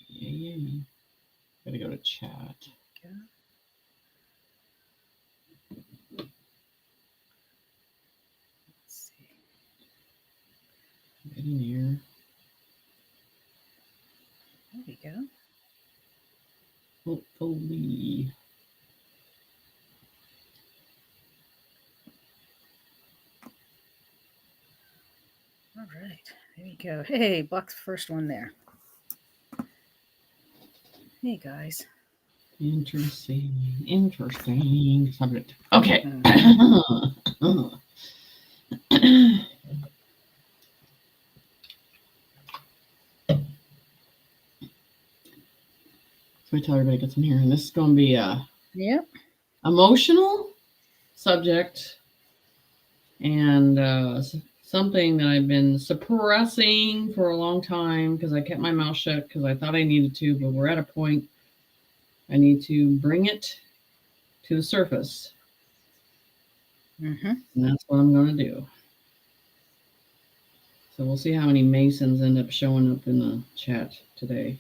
Yeah. Gotta go to chat. Yeah. Let's see. Get in here. There we go. Hopefully. All right. There we go. Hey, Buck's first one there. Hey, guys. Interesting subject. Okay. So we tell everybody gets in here, and this is going to be a emotional subject and something that I've been suppressing for a long time because I kept my mouth shut because I thought I needed to, but we're at a point I need to bring it to the surface. And that's what I'm going to do. So we'll see how many Masons end up showing up in the chat today.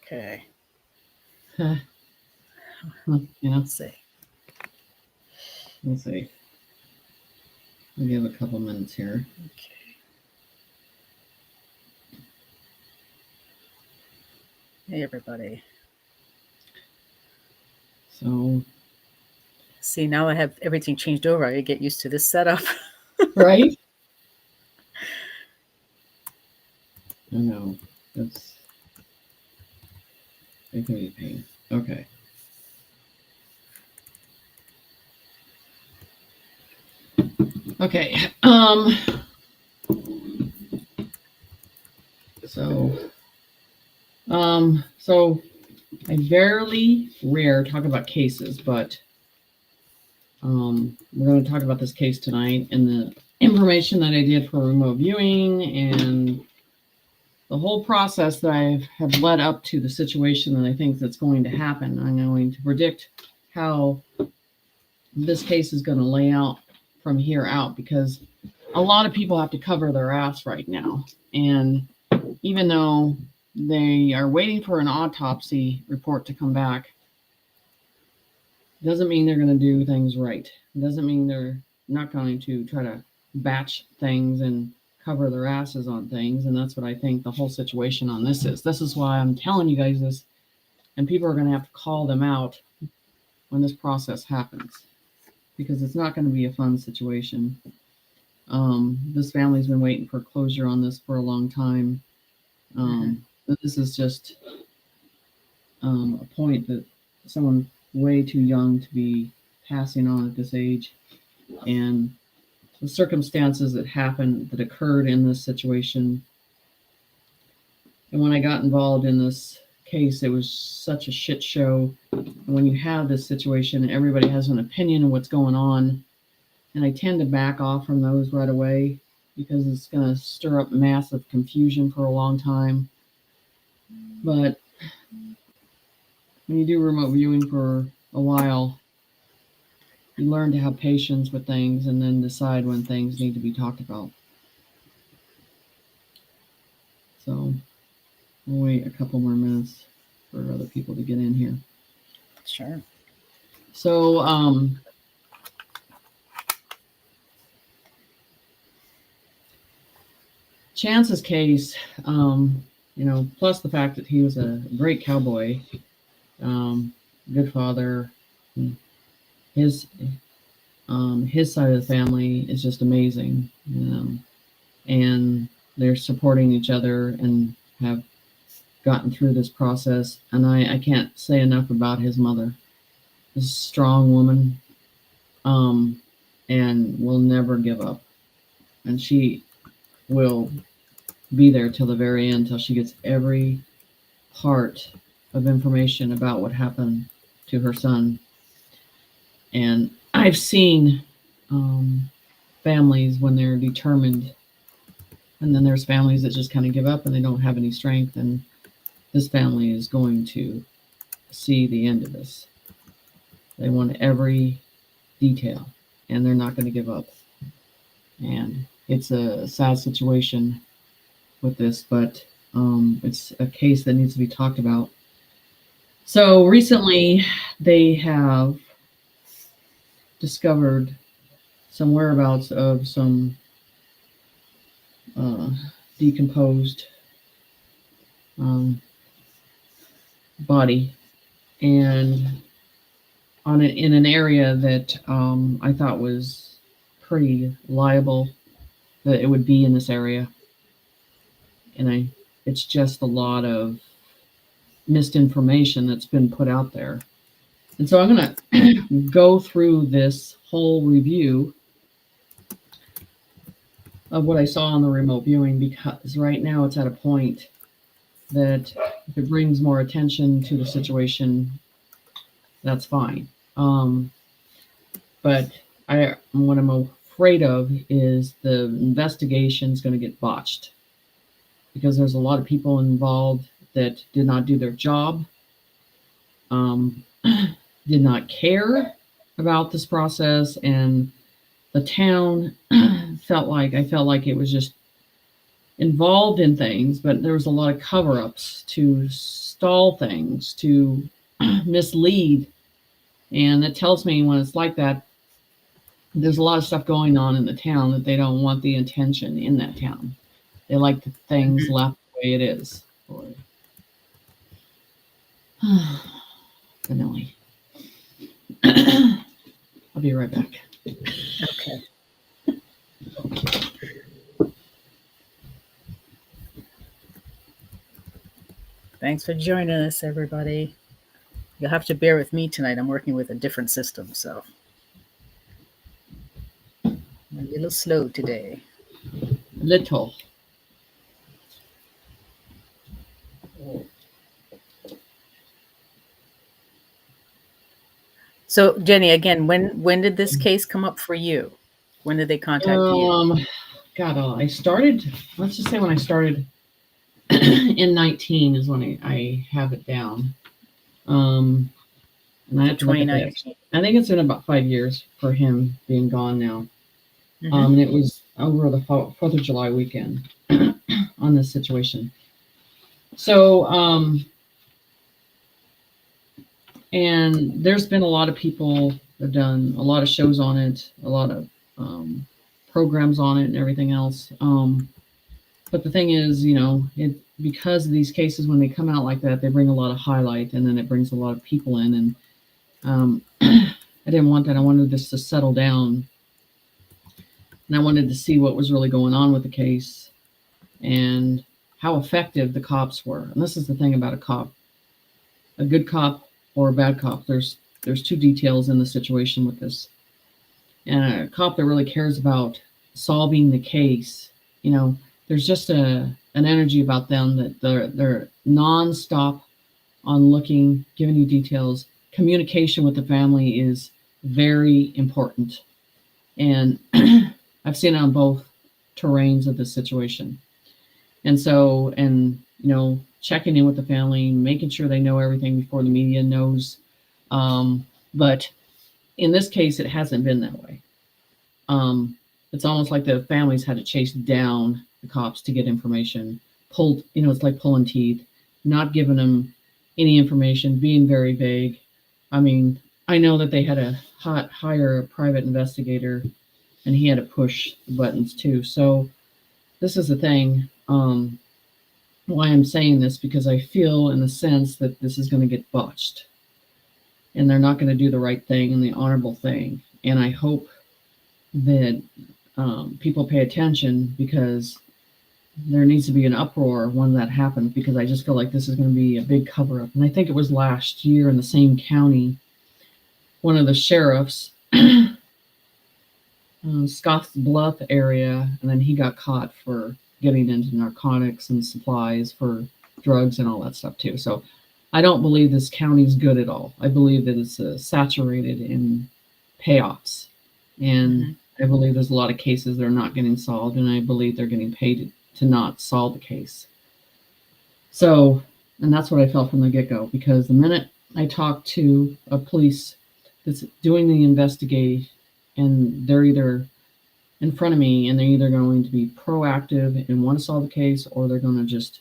Okay. Let's see. Let's see. I'll give a couple minutes here. Okay. Hey, everybody. So. See, now I have everything changed over. I get used to this setup. Right? I know. That's it can be a pain. Okay. Okay. So I very rare talk about cases, but we're going to talk about this case tonight and the information that I did for remote viewing and the whole process that I have led up to the situation that I think that's going to happen. I'm going to predict how this case is going to lay out from here out because a lot of people have to cover their ass right now. And even though they are waiting for an autopsy report to come back, doesn't mean they're going to do things right. It doesn't mean they're not going to try to batch things and cover their asses on things. And that's what I think the whole situation on this is. This is why I'm telling you guys this. And people are going to have to call them out when this process happens because it's not going to be a fun situation. This family's been waiting for closure on this for a long time. This is just a point that someone way too young to be passing on at this age, and the circumstances that happened, that occurred in this situation. And when I got involved in this case, it was such a shit show. And when you have this situation, everybody has an opinion of what's going on, and I tend to back off from those right away because it's going to stir up massive confusion for a long time. But when you do remote viewing for a while, you learn to have patience with things and then decide when things need to be talked about. So we'll wait a couple more minutes for other people to get in here. Sure. So Chance's case, plus the fact that he was a great cowboy, good father, his side of the family is just amazing, and they're supporting each other and have gotten through this process. And I can't say enough about his mother. She's a strong woman, and will never give up, and she will be there till the very end, till she gets every part of information about what happened to her son. And I've seen families when they're determined, and then there's families that just kind of give up and they don't have any strength, and this family is going to see the end of this. They want every detail, and they're not going to give up. And it's a sad situation with this, but it's a case that needs to be talked about. So recently, they have discovered some whereabouts of some decomposed body, and in an area that I thought was pretty liable that it would be in this area, and it's just a lot of misinformation that's been put out there. And so I'm going to go through this whole review of what I saw on the remote viewing, because right now it's at a point that if it brings more attention to the situation, that's fine. But what I'm afraid of is the investigation is going to get botched, because there's a lot of people involved that did not do their job, did not care about this process, and the town felt like it was just involved in things, but there was a lot of cover-ups to stall things, to mislead. And it tells me when it's like that, there's a lot of stuff going on in the town that they don't want the attention in that town. They like the things left the way it is. Vanilli. I'll be right back. Okay. Thanks for joining us, everybody. You'll have to bear with me tonight. I'm working with a different system, so I'm a little slow today. Little. So, Jenny, again, when did this case come up for you? When did they contact you? God, I started, let's just say when I started in 19 is when I have it down. And I have to look at that. I think it's been about 5 years for him being gone now. And it was over the 4th of July weekend on this situation. So, and there's been a lot of people that have done a lot of shows on it, a lot of programs on it and everything else. But the thing is, because of these cases, when they come out like that, they bring a lot of highlight, and then it brings a lot of people in. And I didn't want that. I wanted this to settle down. And I wanted to see what was really going on with the case and how effective the cops were. And this is the thing about a cop. A good cop or a bad cop, there's two details in the situation with this. And a cop that really cares about solving the case, there's just an energy about them that they're nonstop on looking, giving you details. Communication with the family is very important. And I've seen it on both terrains of this situation. And so, checking in with the family, making sure they know everything before the media knows. But in this case, it hasn't been that way. It's almost like the families had to chase down the cops to get information. It's like pulling teeth, not giving them any information, being very vague. I mean, I know that they had to hire a private investigator, and he had to push the buttons too. So this is the thing. Why I'm saying this, because I feel in the sense that this is going to get botched, and they're not going to do the right thing and the honorable thing. And I hope that people pay attention, because there needs to be an uproar when that happens, because I just feel like this is going to be a big cover-up. And I think it was last year in the same county, one of the sheriffs, Scotts Bluff area, and then he got caught for getting into narcotics and supplies for drugs and all that stuff too. So I don't believe this county's good at all. I believe that it's saturated in payoffs. And I believe there's a lot of cases that are not getting solved, and I believe they're getting paid to not solve the case. So, and that's what I felt from the get-go, because the minute I talked to a police that's doing the investigate, and they're either in front of me and they're either going to be proactive and want to solve the case, or they're going to just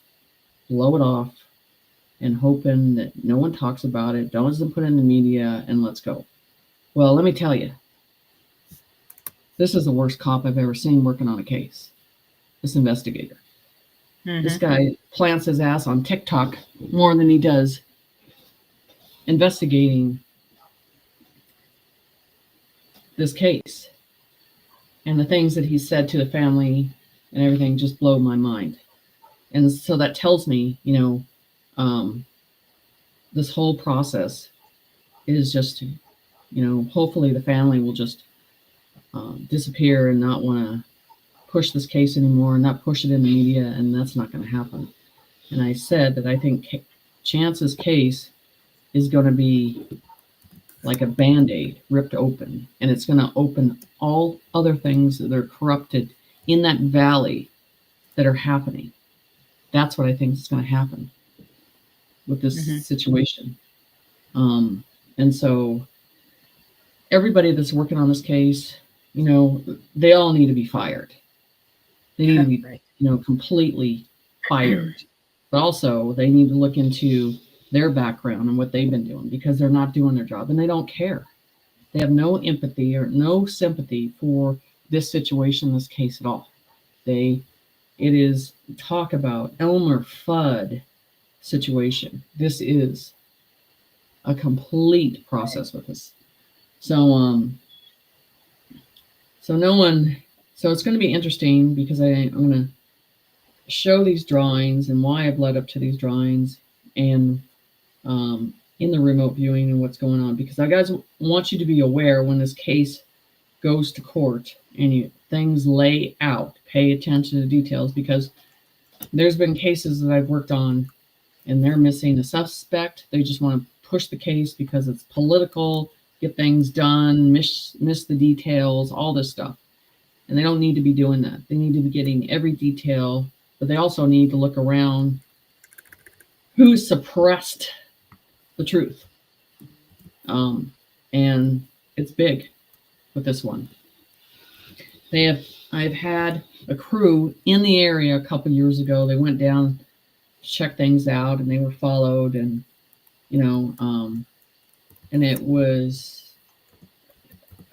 blow it off and hoping that no one talks about it, doesn't put it in the media, and let's go. Well, let me tell you, this is the worst cop I've ever seen working on a case. This investigator. This guy plants his ass on TikTok more than he does investigating this case. And the things that he said to the family and everything just blow my mind. And so that tells me, this whole process is just, hopefully the family will just disappear and not want to push this case anymore, and not push it in the media, and that's not going to happen. And I said that I think Chance's case is going to be like a Band-Aid ripped open, and it's going to open all other things that are corrupted in that valley that are happening. That's what I think is going to happen with this situation. And so everybody that's working on this case, they all need to be fired. They need to be, Right. Completely fired. But also they need to look into their background and what they've been doing, because they're not doing their job and they don't care. They have no empathy or no sympathy for this situation, this case at all. It is talk about Elmer Fudd situation. This is a complete process with this. So it's going to be interesting, because I'm going to show these drawings and why I've led up to these drawings, and in the remote viewing and what's going on, because I guys want you to be aware when this case goes to court and things lay out, pay attention to the details, because there's been cases that I've worked on and they're missing a suspect. They just want to push the case because it's political, get things done, miss the details, all this stuff. And they don't need to be doing that. They need to be getting every detail, but they also need to look around who suppressed the truth. And it's big with this one. I've had a crew in the area a couple years ago. They went down, checked things out, and they were followed, and and it was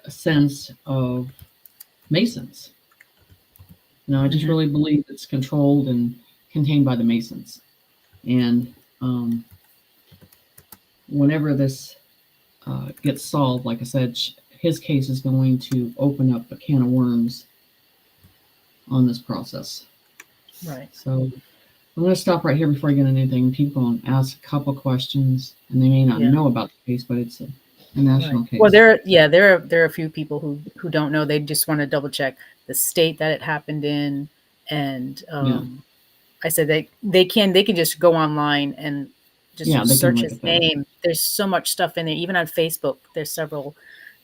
a sense of Masons. I just really believe it's controlled and contained by the Masons. And whenever this gets solved, like I said, his case is going to open up a can of worms on this process. Right. So I'm going to stop right here before I get into anything. People can ask a couple questions, and they may not know about the case, but it's a national case. Well, there are a few people who don't know. They just want to double check the state that it happened in, and I said they can just go online and just search his name. There's so much stuff in there. Even on Facebook, there's several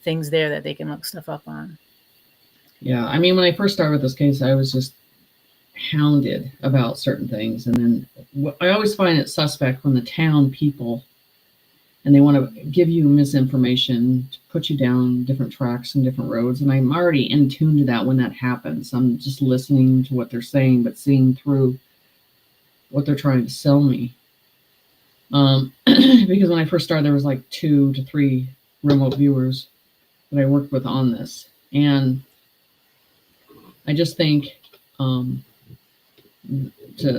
things there that they can look stuff up on. Yeah, I mean, when I first started with this case, I was just hounded about certain things, and then I always find it suspect when the town people, and they want to give you misinformation to put you down different tracks and different roads. And I'm already in tune to that when that happens. I'm just listening to what they're saying, but seeing through what they're trying to sell me. Because when I first started, there was like 2 to 3 remote viewers that I worked with on this. And I just think to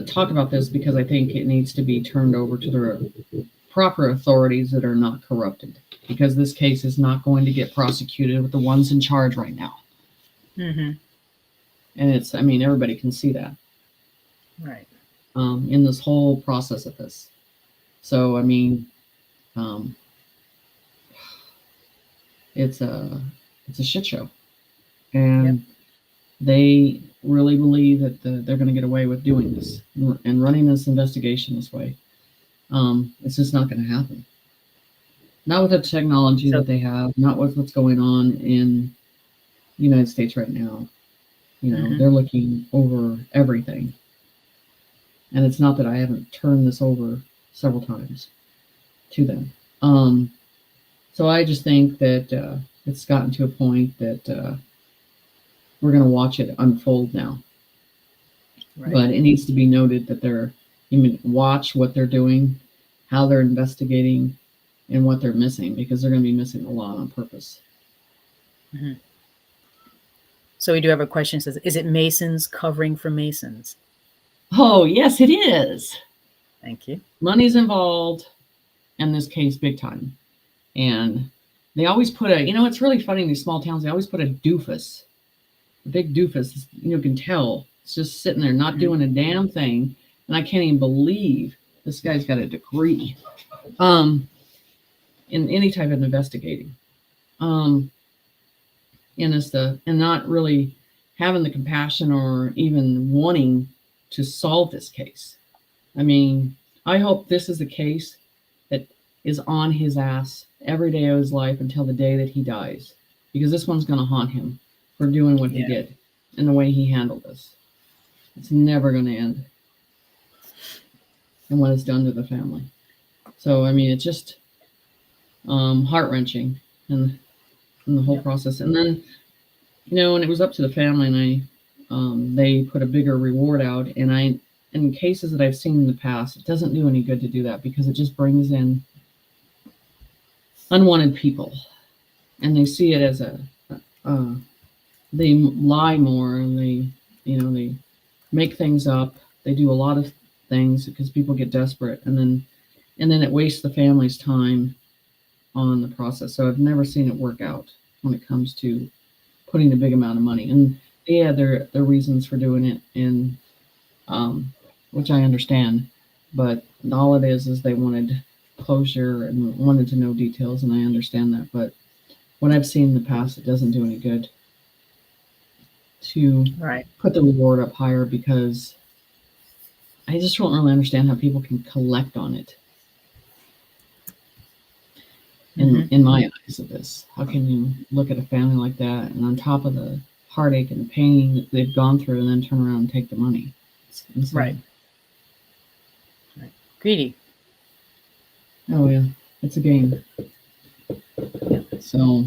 talk about this, because I think it needs to be turned over to the proper authorities that are not corrupted, because this case is not going to get prosecuted with the ones in charge right now. And everybody can see that. Right. In this whole process of this. So, it's a shit show. And they really believe that they're going to get away with doing this and running this investigation this way. It's just not going to happen. Not with the technology that they have, not with what's going on in the United States right now. They're looking over everything. And it's not that I haven't turned this over several times to them. So I just think that it's gotten to a point that we're going to watch it unfold now. Right. But it needs to be noted that watch what they're doing, how they're investigating, and what they're missing, because they're going to be missing a lot on purpose. Mm-hmm. So we do have a question. Says, is it Masons covering for Masons? Oh, yes, it is. Thank you. Money's involved in this case big time. And they always put it's really funny in these small towns, they always put a doofus, a big doofus, you can tell it's just sitting there not doing a damn thing. And I can't even believe this guy's got a degree in any type of investigating. And not really having the compassion or even wanting to solve this case. I mean, I hope this is a case that is on his ass every day of his life until the day that he dies, because this one's going to haunt him for doing what he did and the way he handled this. It's never going to end. And what it's done to the family. So, I mean, it's just heart-wrenching in the whole process. And then, when it was up to the family, and they put a bigger reward out, and in cases that I've seen in the past, it doesn't do any good to do that, because it just brings in unwanted people, and they see it as they lie more, and they make things up. They do a lot of things because people get desperate, and then it wastes the family's time on the process. So I've never seen it work out when it comes to putting a big amount of money. And there are reasons for doing it, and which I understand, but all it is they wanted closure and wanted to know details, and I understand that. But what I've seen in the past, it doesn't do any good to put the reward up higher, because I just don't really understand how people can collect on it. In my eyes of this, how can you look at a family like that, and on top of the heartache and the pain that they've gone through, and then turn around and take the money? It's insane. Right. Greedy. Oh yeah, it's a game. So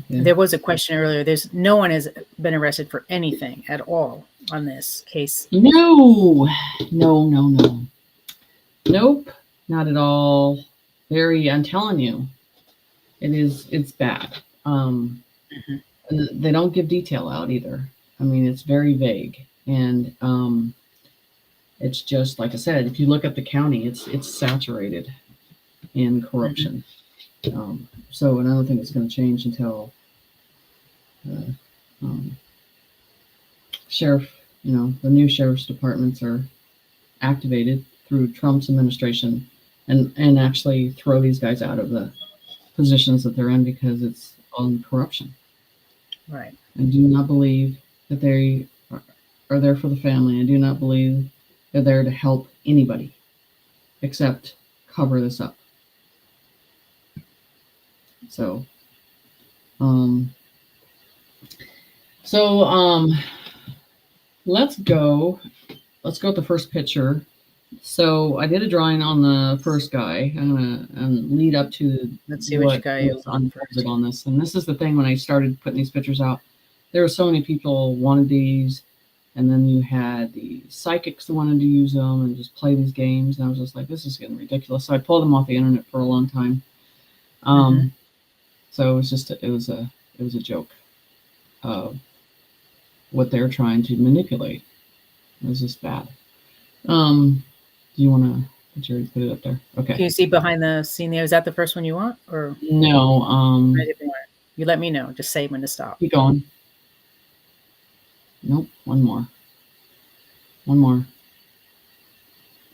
there was a question earlier. No one has been arrested for anything at all on this case. No. Nope, not at all. I'm telling you, it's bad. And they don't give detail out either. I mean, it's very vague, and it's just like I said. If you look at the county, it's saturated in corruption. So, and I don't think it's going to change until sheriff, the new sheriff's departments are activated through Trump's administration, and actually throw these guys out of the positions that they're in, because it's on corruption. Right. I do not believe that they are there for the family. I do not believe they're there to help anybody except cover this up. So, let's go with the first picture. So I did a drawing on the first guy. I'm gonna lead up to let's see which guy was unfolded on this. And this is the thing, when I started putting these pictures out, there were so many people wanted these, and then you had the psychics that wanted to use them and just play these games. And I was just like, this is getting ridiculous. So I pulled them off the internet for a long time. So it was a joke of what they're trying to manipulate. It was just bad. Do you want to? Did you put it up there? Okay. Can you see behind the scene there? Is that the first one you want, or no? You let me know. Just say when to stop. Keep going. Nope. One more.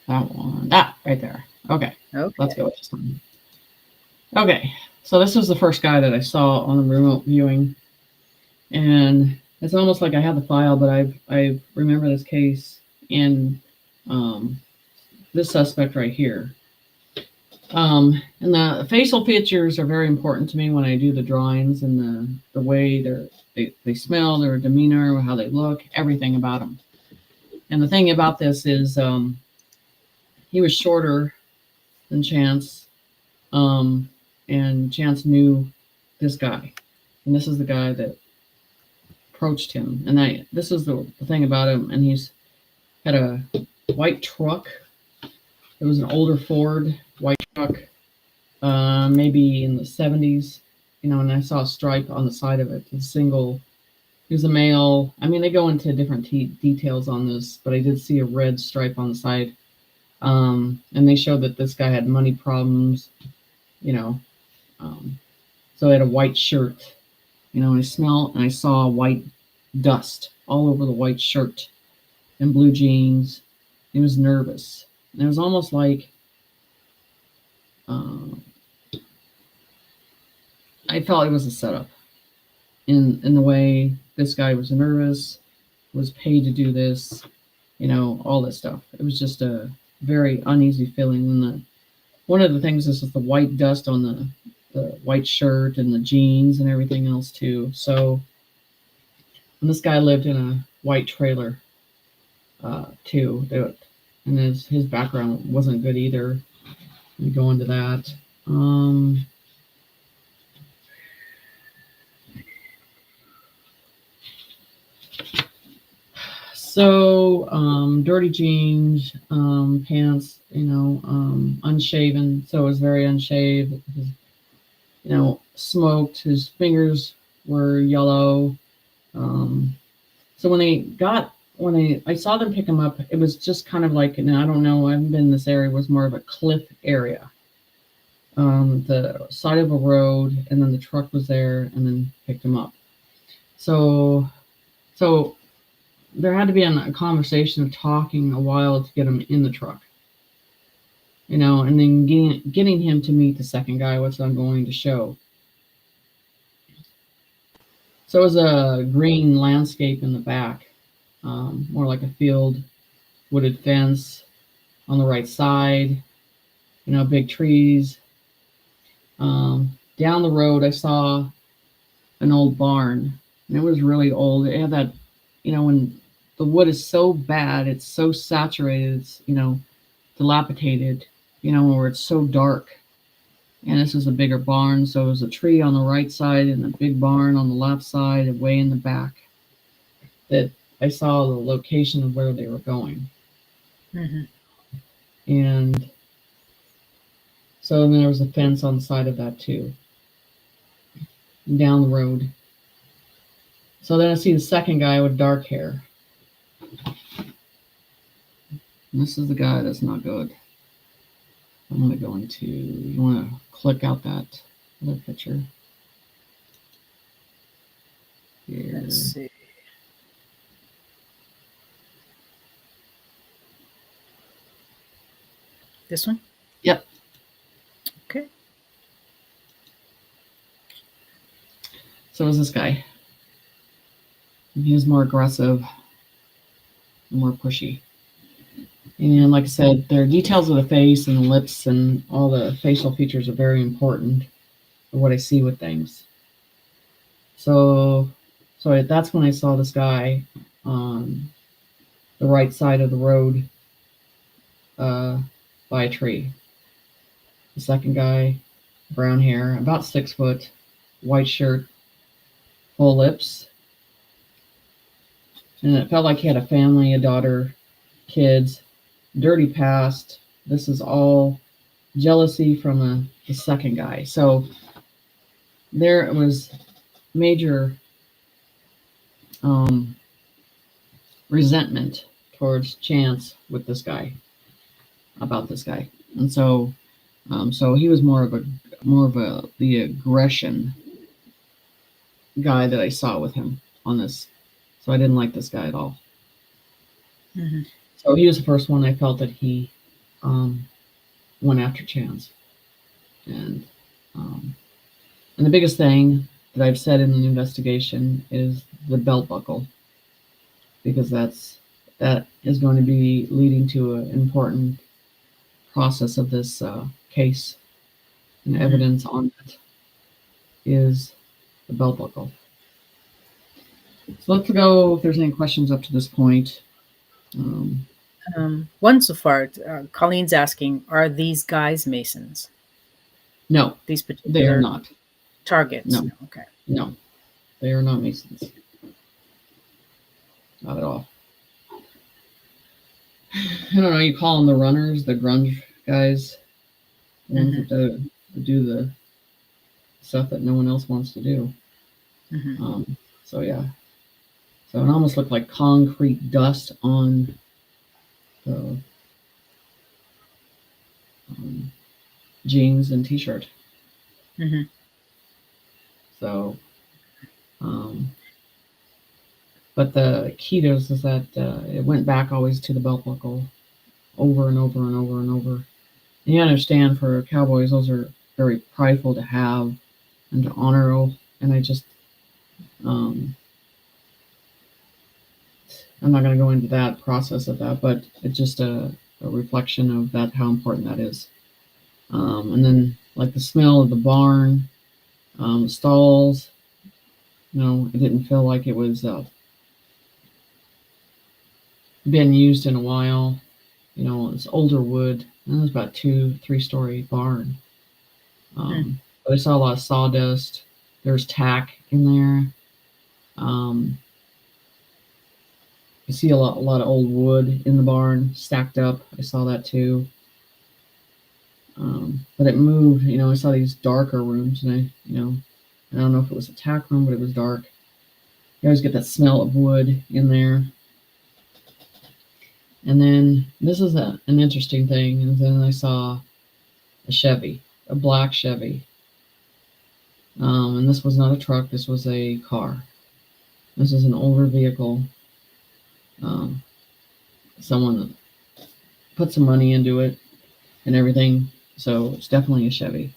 That one. Right there. Okay. Let's go with this one. Okay. So this was the first guy that I saw on the remote viewing, and it's almost like I have the file, but I remember this case in this suspect right here. And the facial features are very important to me when I do the drawings, and the way they smell, their demeanor, how they look, everything about them. And the thing about this is he was shorter than Chance. And Chance knew this guy, and this is the guy that approached him. And this is the thing about him. And he's had a white truck. It was an older Ford white truck, maybe in the 70s, and I saw a stripe on the side of it. A single, he was a male. I mean, they go into different details on this, but I did see a red stripe on the side. And they showed that this guy had money problems, so he had a white shirt, and I saw white dust all over the white shirt and blue jeans. He was nervous. And it was almost like I felt it was a setup in the way this guy was nervous, was paid to do this, all this stuff. It was just a very uneasy feeling. And one of the things is the white dust on the white shirt and the jeans and everything else too. So, and this guy lived in a white trailer too, and his background wasn't good either. We go into that. So dirty jeans, pants, unshaven. So it was very unshaved. Smoked. His fingers were yellow. So when I saw them pick him up, it was just kind of like, and I don't know, I haven't been in this area, it was more of a cliff area. The side of a road, and then the truck was there, and then picked him up. So there had to be a conversation of talking a while to get him in the truck, and then getting him to meet the second guy, which I'm going to show. So it was a green landscape in the back, more like a field, wooded fence on the right side, big trees. Down the road, I saw an old barn, and it was really old. It had that, when the wood is so bad, it's so saturated, it's, dilapidated, where it's so dark. And this is a bigger barn, so it was a tree on the right side and a big barn on the left side and way in the back that I saw the location of where they were going. Mm-hmm. And so then there was a fence on the side of that too, down the road. So then I see the second guy with dark hair. And this is the guy that's not good. I'm going to go into, you want to click out that other picture. Here. Let's see. This one? Yep. Okay. So is this guy. He was more aggressive, more pushy. And like I said, their details of the face and the lips and all the facial features are very important for what I see with things. So that's when I saw this guy on the right side of the road by a tree. The second guy, brown hair, about 6 foot, white shirt, full lips. And it felt like he had a family, a daughter, kids, dirty past. This is all jealousy from the second guy. So there was major resentment towards Chance with this guy, about this guy. And so he was more of the aggression guy that I saw with him on this. So I didn't like this guy at all. Mm-hmm. So he was the first one I felt that he went after Chance. And the biggest thing that I've said in the investigation is the belt buckle, because that is going to be leading to an important process of this case, and evidence on it is the belt buckle. So let's go if there's any questions up to this point. One so far, Colleen's asking, are these guys Masons? No, These they are particular not. targets? No, Okay. no, they are not Masons. Not at all. I don't know. You call them the runners, the grunge guys, the ones that do the stuff that no one else wants to do. So yeah. So it almost looked like concrete dust on the jeans and t-shirt. So, but the key to this is that it went back always to the belt buckle over and over and over and over. And you understand, for cowboys, those are very prideful to have and to honor. And I just, I'm not going to go into that process of that, but it's just a reflection of that, how important that is. And then like the smell of the barn, stalls, it didn't feel like it was been used in a while. It's older wood. And it was about 2-3 story barn. But I saw a lot of sawdust. There's tack in there. I see a lot of old wood in the barn stacked up. I saw that too. But it moved. I saw these darker rooms, and I don't know if it was a tack room, but it was dark. You always get that smell of wood in there. And then this is an interesting thing. And then I saw a Chevy, a black Chevy. And this was not a truck. This was a car. This is an older vehicle. Someone put some money into it and everything. So it's definitely a Chevy.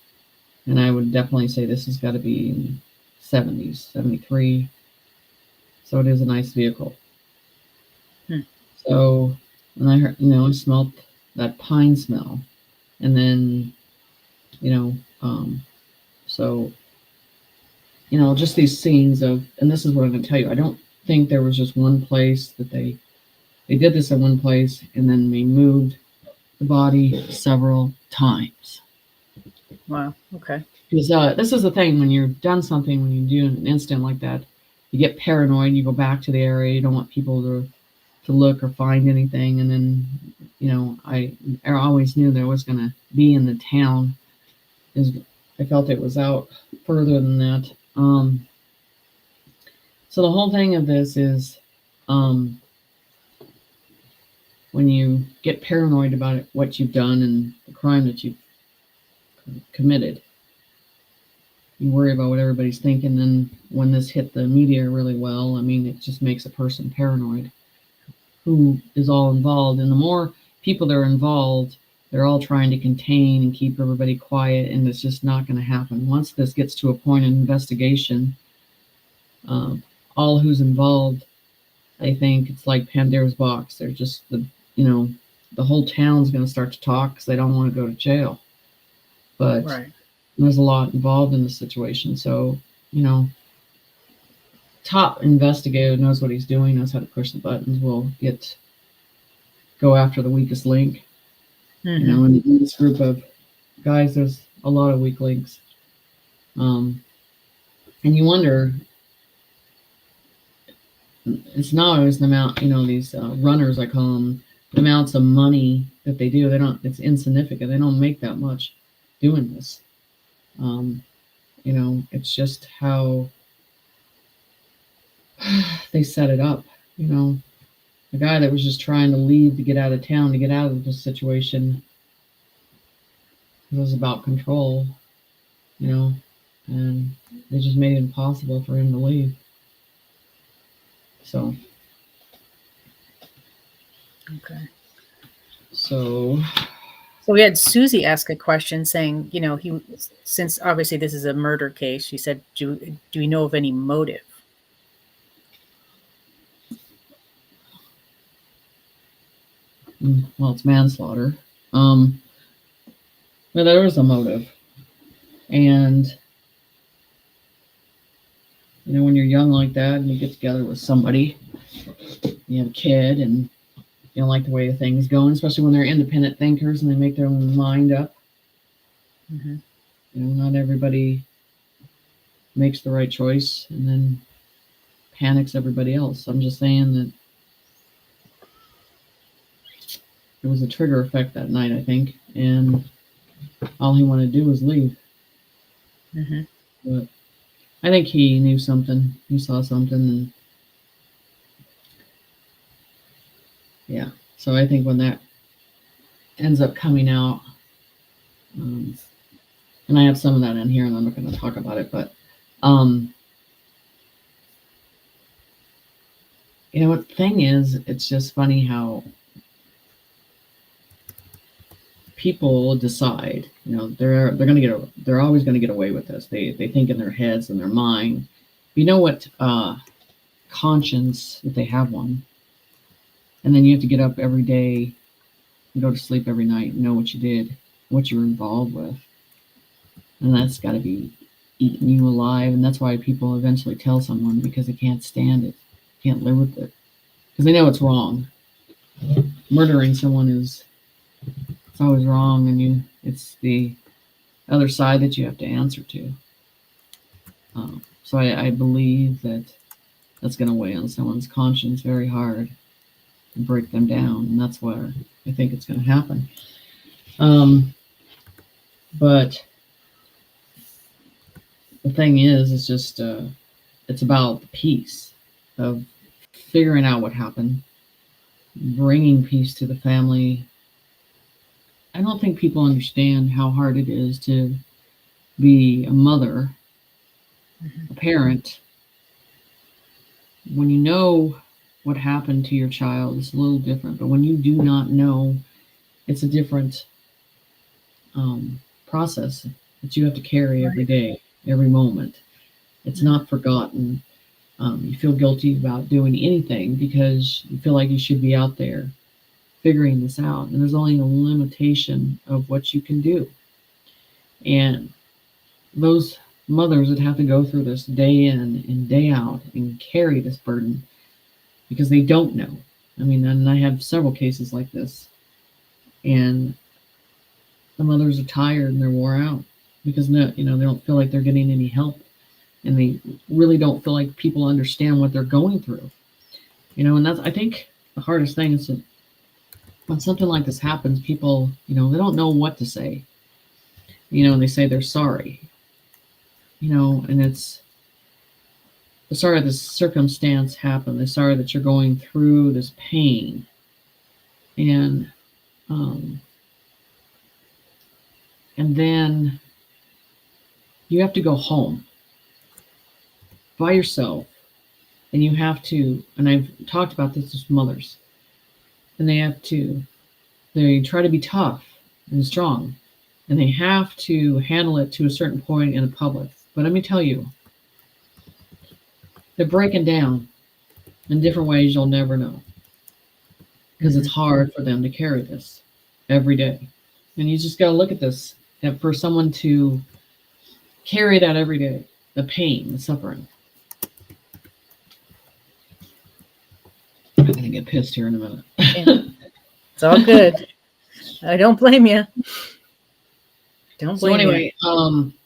And I would definitely say this has got to be in 70s, 73. So it is a nice vehicle. So, and I heard, I smelled that pine smell. And then, so, just these scenes of, and this is what I'm going to tell you. I don't think there was just one place that they did this at one place, and then they moved the body several times. Wow. Okay. Because this is the thing, when you've done something, when you do an incident like that, you get paranoid. You go back to the area. You don't want people to look or find anything. And then, I always knew there was going to be in the town. I felt it was out further than that. So the whole thing of this is, when you get paranoid about it, what you've done and the crime that you've committed, you worry about what everybody's thinking. And when this hit the media really well, it just makes a person paranoid. Who is all involved? And the more people that are involved, they're all trying to contain and keep everybody quiet, and it's just not going to happen. Once this gets to a point of investigation, all who's involved, I think it's like Pandora's box. They're just the whole town's going to start to talk because they don't want to go to jail. But there's a lot involved in the situation. So, top investigator knows what he's doing, knows how to push the buttons, will go after the weakest link. In this group of guys, there's a lot of weak links. And you wonder, it's not always the amount, these runners, I call them, the amounts of money that they do. It's insignificant. They don't make that much doing this. It's just how they set it up. The guy that was just trying to leave to get out of town, to get out of this situation, it was about control, and they just made it impossible for him to leave. So. Okay. So we had Susie ask a question saying, since obviously this is a murder case, she said, do we know of any motive? Well, it's manslaughter. But there was a motive. And, when you're young like that and you get together with somebody, you have a kid, and you don't like the way things go, especially when they're independent thinkers and they make their own mind up. Not everybody makes the right choice and then panics everybody else. I'm just saying that it was a trigger effect that night, I think, and all he wanted to do was leave. Mm-hmm. But I think he knew something. He saw something, and yeah. So I think when that ends up coming out, and I have some of that in here, and I'm not going to talk about it, but what the thing is, it's just funny how people decide, they're always going to get away with this. They think in their heads and their mind. You know what conscience, if they have one, and then you have to get up every day and go to sleep every night and know what you did, what you were involved with, and that's got to be eating you alive. And that's why people eventually tell someone, because they can't stand it, can't live with it, because they know it's wrong. Murdering someone it's always wrong, and it's the other side that you have to answer to. So I believe that's going to weigh on someone's conscience very hard and break them down, and that's where I think it's going to happen. But the thing is, it's just it's about the peace of figuring out what happened, bringing peace to the family. I don't think people understand how hard it is to be a mother, a parent. When you know what happened to your child, it's a little different. But when you do not know, it's a different process that you have to carry every day, every moment. It's not forgotten. You feel guilty about doing anything because you feel like you should be out there figuring this out. And there's only a limitation of what you can do. And those mothers that have to go through this day in and day out and carry this burden because they don't know. I mean, and I have several cases like this. And the mothers are tired and they're wore out because they don't feel like they're getting any help. And they really don't feel like people understand what they're going through. And that's, I think, the hardest thing is that when something like this happens, people, they don't know what to say. And they say they're sorry. And it's, they're sorry this circumstance happened. They're sorry that you're going through this pain. And then you have to go home by yourself, and you have to, and I've talked about this with mothers, and they try to be tough and strong, and they have to handle it to a certain point in the public. But let me tell you, they're breaking down in different ways you'll never know, because it's hard for them to carry this every day. And you just got to look at this, and for someone to carry that every day, the pain, the suffering. I'm going to get pissed here in a minute. It's all good. I don't blame you. So anyway,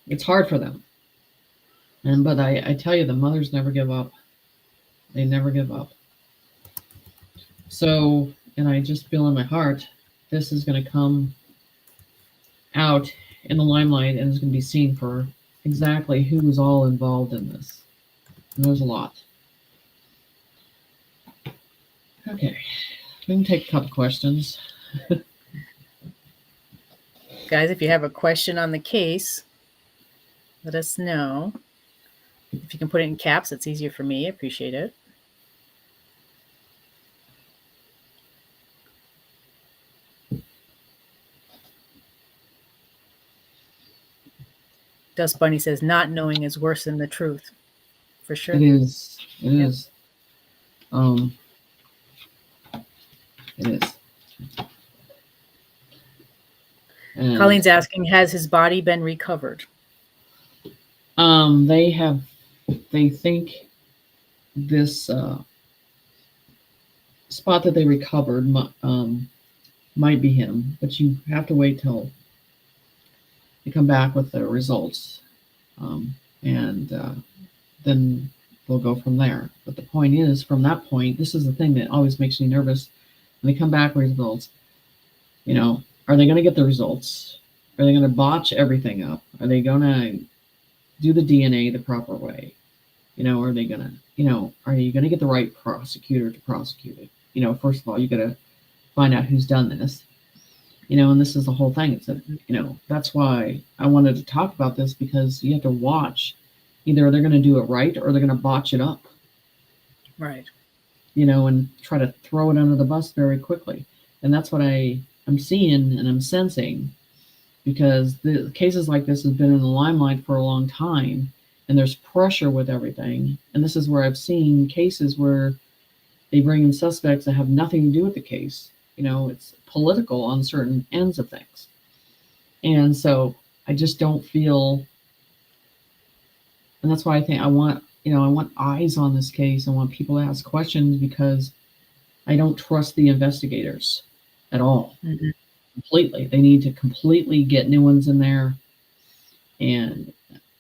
it's hard for them. But I tell you, the mothers never give up. They never give up. So, and I just feel in my heart, this is going to come out in the limelight and is going to be seen for exactly who was all involved in this. And there's a lot. Okay, we can take a couple questions. Guys, if you have a question on the case, let us know. If you can put it in caps, it's easier for me. I appreciate it. Dust Bunny says, not knowing is worse than the truth. For sure. It is. It is. It is. And Colleen's asking, has his body been recovered? They think this spot that they recovered might be him, but you have to wait till they come back with the results, and then we'll go from there. But the point is, from that point, this is the thing that always makes me nervous. When they come back with results, are they going to get the results? Are they going to botch everything up? Are they going to do the DNA the proper way? Are they going to, are you going to get the right prosecutor to prosecute it? First of all, you got to find out who's done this. And this is the whole thing. It's that's why I wanted to talk about this, because you have to watch. Either they're going to do it right or they're going to botch it up. Right. And try to throw it under the bus very quickly. And that's what I'm seeing and I'm sensing, because the cases like this have been in the limelight for a long time, and there's pressure with everything. And this is where I've seen cases where they bring in suspects that have nothing to do with the case. It's political on certain ends of things. And so I just don't feel, and that's why I think I want eyes on this case. I want people to ask questions, because I don't trust the investigators at all. Mm-hmm. Completely. They need to completely get new ones in there and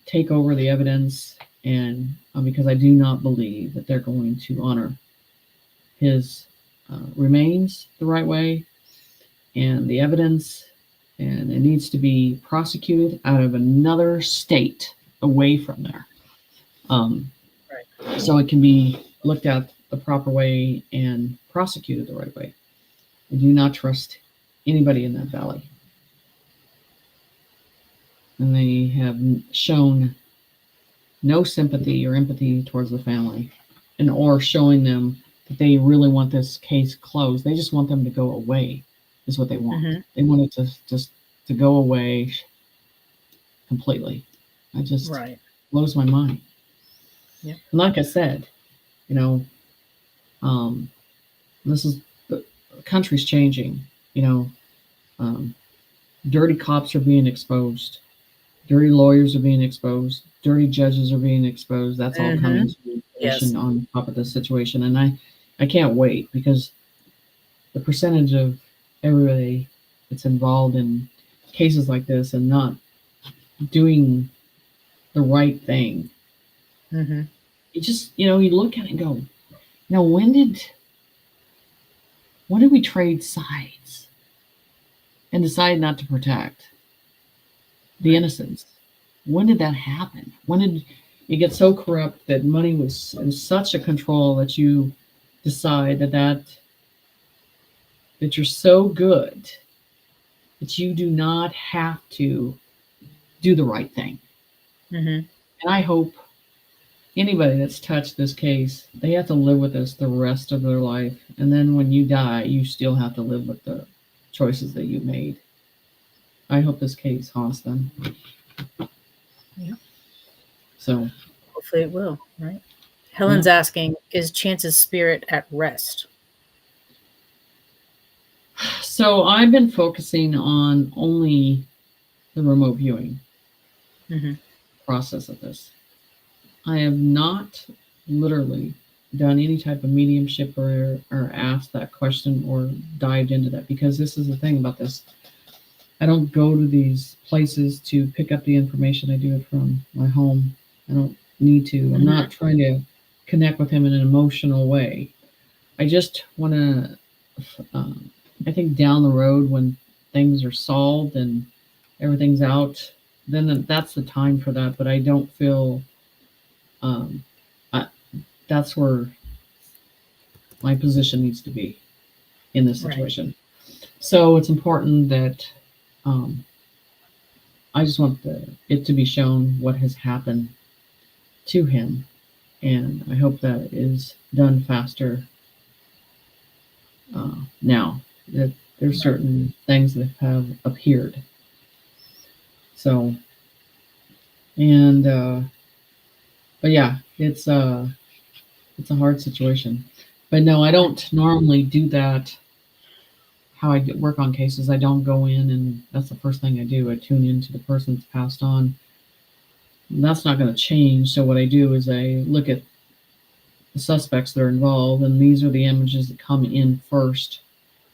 take over the evidence. And because I do not believe that they're going to honor his remains the right way and the evidence, and it needs to be prosecuted out of another state away from there. Right. So it can be looked at the proper way and prosecuted the right way. I do not trust anybody in that valley. And they have shown no sympathy or empathy towards the family, or showing them that they really want this case closed. They just want them to go away, is what they want. Mm-hmm. They want it to go away completely. It just right. blows my mind. Yeah. And like I said, this is, the country's changing. Dirty cops are being exposed. Dirty lawyers are being exposed. Dirty judges are being exposed. That's all coming to fruition on top of this situation. And I can't wait, because the percentage of everybody that's involved in cases like this and not doing the right thing, you just, you look at it and go, now when did we trade sides and decide not to protect the innocents? When did that happen? When did you get so corrupt that money was in such a control that you decide that you're so good that you do not have to do the right thing? And I hope anybody that's touched this case, they have to live with this the rest of their life. And then when you die, you still have to live with the choices that you made. I hope this case haunts them. Yeah. So hopefully it will, right? Helen's asking, is Chance's spirit at rest? So I've been focusing on only the remote viewing process of this. I have not literally done any type of mediumship or asked that question or dived into that, because this is the thing about this. I don't go to these places to pick up the information. I do it from my home. I don't need to. I'm not trying to connect with him in an emotional way. I just want to, I think down the road when things are solved and everything's out, then that's the time for that. But I don't feel that's where my position needs to be in this situation. Right. So it's important that I just want it to be shown what has happened to him, and I hope that is done faster now. That there's certain things that have appeared. So, and but yeah, it's a hard situation. But no, I don't normally do that. How I work on cases, I don't go in and that's the first thing I do. I tune into the person that's passed on. And that's not going to change. So what I do is I look at the suspects that are involved, and these are the images that come in first.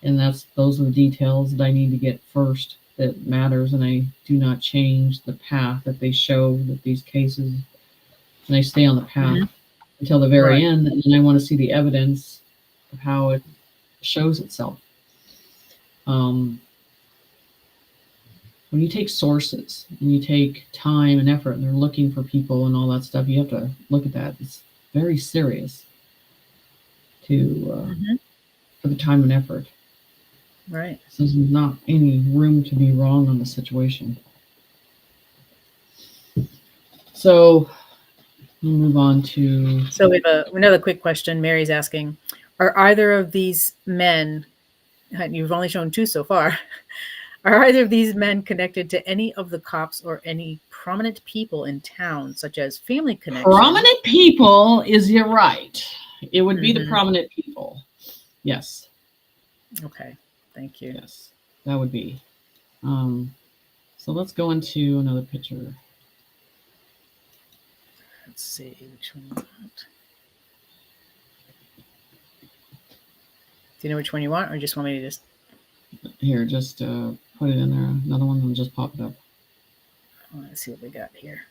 And those are the details that I need to get first. that matters, and I do not change the path that they show with these cases, and I stay on the path until the very end, and then I want to see the evidence of how it shows itself. When you take sources and you take time and effort and they're looking for people and all that stuff, you have to look at that. It's very serious to for the time and effort. Right. So there's not any room to be wrong on the situation. So we'll move on to. So we have another quick question. Mary's asking, are either of these men, you've only shown 2 so far, are either of these men connected to any of the cops or any prominent people in town, such as family connections? Prominent people is you're right. It would be the prominent people. Yes. Okay. Thank you. Yes, that would be. So let's go into another picture. Let's see which one you want. Do you know which one you want, or just want me to just? Here, just put it in there. Another one and just pop it up. Let's see what we got here.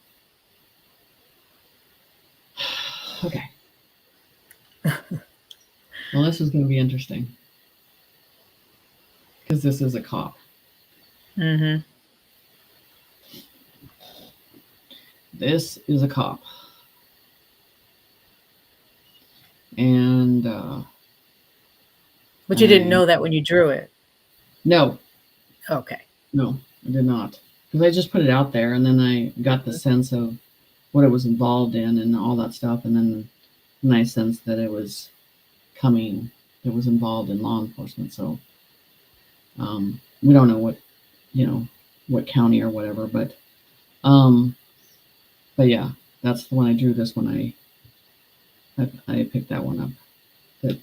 Okay. Well, this is going to be interesting because this is a cop. This is a cop. And but you didn't know that when you drew it? No. Okay. No, I did not. Because I just put it out there, and then I got the sense of what it was involved in and all that stuff, and then I sensed that it was involved in law enforcement. So we don't know what county or whatever, but yeah, that's the one I drew. This one I picked that one up. That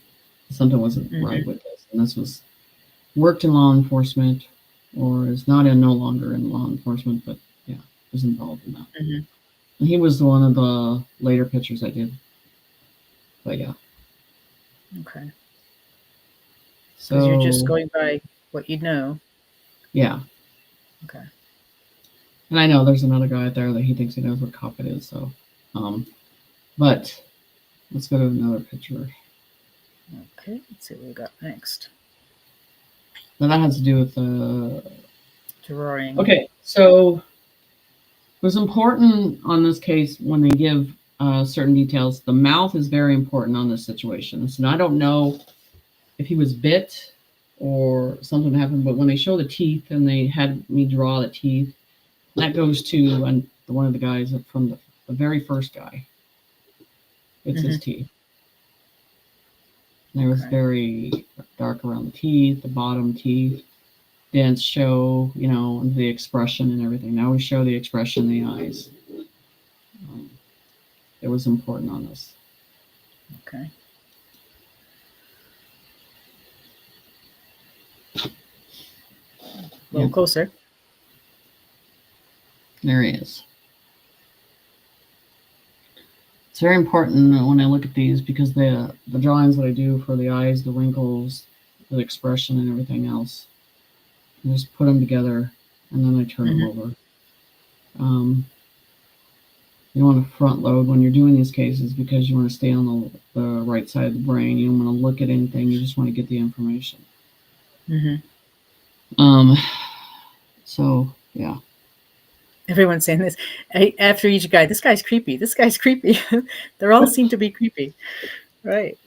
something wasn't right with this, and this was worked in law enforcement, or is no longer in law enforcement, but yeah, was involved in that. And he was one of the later pictures I did. But yeah. Okay. So you're just going by what you know. Yeah. Okay. And I know there's another guy out there that he thinks he knows what cop it is. So, but let's go to another picture. Okay. Let's see what we got next. Now that has to do with the drawing. Okay. So it was important on this case when they give certain details. The mouth is very important on this situation. So I don't know if he was bit or something happened, but when they show the teeth and they had me draw the teeth, that goes to one of the guys from the very first guy. It's his teeth. And it was very dark around the teeth, the bottom teeth. Didn't show, the expression and everything. Now we show the expression in the eyes. It was important on this. Okay. A little closer. There he is. It's very important when I look at these because the drawings that I do for the eyes, the wrinkles, the expression, and everything else, I just put them together and then I turn them over. You don't want to front load when you're doing these cases because you want to stay on the right side of the brain. You don't want to look at anything. You just want to get the information. So, yeah. Everyone's saying this after each guy. This guy's creepy. This guy's creepy. They all seem to be creepy. Right.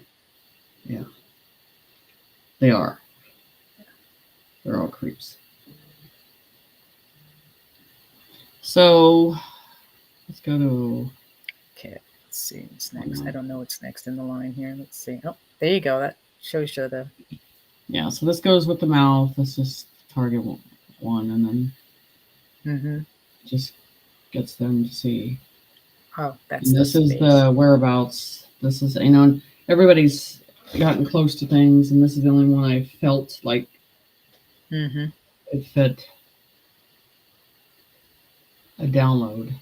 Yeah. They are. They're all creeps. So, let's go to... Okay, let's see what's next. I don't know what's next in the line here. Let's see. Oh, there you go. That shows you the... Yeah, so this goes with the mouth. This is target one, and then just gets them to see. Oh, that's and this is the whereabouts. This is, everybody's gotten close to things, and this is the only one I felt like it fit a download,